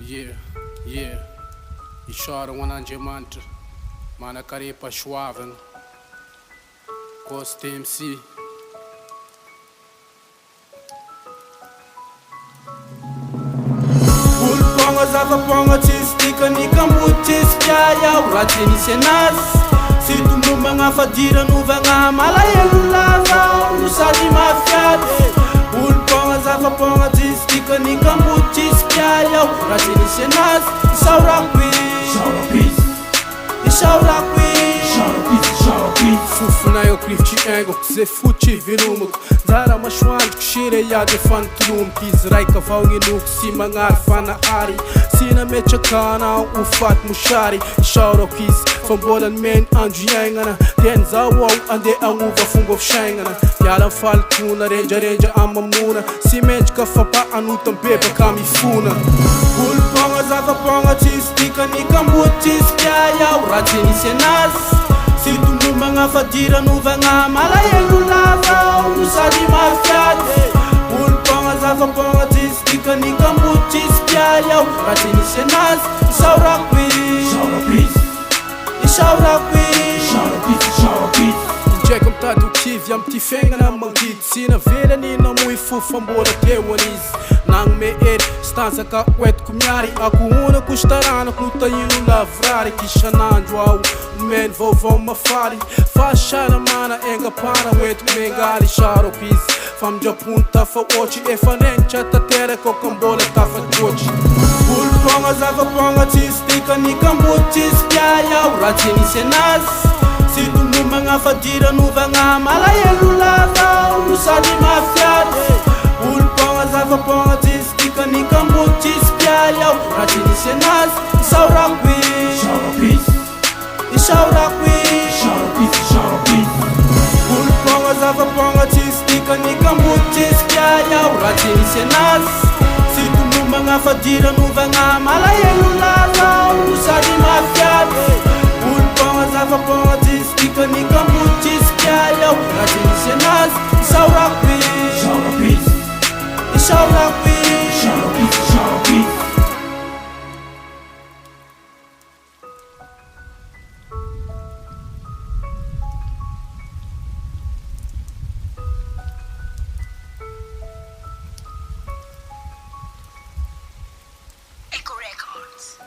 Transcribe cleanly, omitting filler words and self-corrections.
Yeah, yeah. Ishara wananjemanta mana karepa shwaven Costa MC. Ulponga zavaponga tsistika ni kambutsiskaya uratini senas situ manga fadira nuvanga malayelu lava usadi mafiade ulponga zavaponga tsistika ni kambutsiskaya uratini senas isauraqui Fufuna eu crifti ego Ze futi vinumuk Zara mashwand kushire ya defan tulum Kizrai kavau nginuk si mangar fana ari Sina mecha kana ufat mushari Shauro kis van bolan men anju yangana Den zawau ande anguva fungo fshangana Yala fal kuna renja amamuna Si mench kafapa anutam beba kami funa Ulponga zavaponga tsistika ni kambutsiskaya uratini senas situ manga fadira nuvanga malayelu lava usadi mafiade ulponga zavaponga tsistika ni kambutsiskaya uratini senas isauraqui Injeka mtadu kivya mtifenga na mangit Sina vele ni na mui fufa mbora tewaniz Nang me ed stanza ka wet kumyari Aku una kustarana kuta yilu lavrari Kisha nanjwa men vovo mafari Fashana mana enga pana wet mengali Sharo pis fam japun tafa ochi Efa nencha tatere kokambola tafa chochi ulponga zavaponga tsistika ni kambutsiskaya uratini senas situ manga fadira nuvanga malayelu lava usadi mafiade ulponga zavaponga tsistika ni kambutsiskaya uratini senas isauraqui ulponga zavaponga tsistika ni kambutsiskaya uratini senas situ manga fadira nuvanga malayelu lava usadi mafiade ulponga zavaponga tsistika ni kambutsiskaya uratini senas isauraqui Echo Records.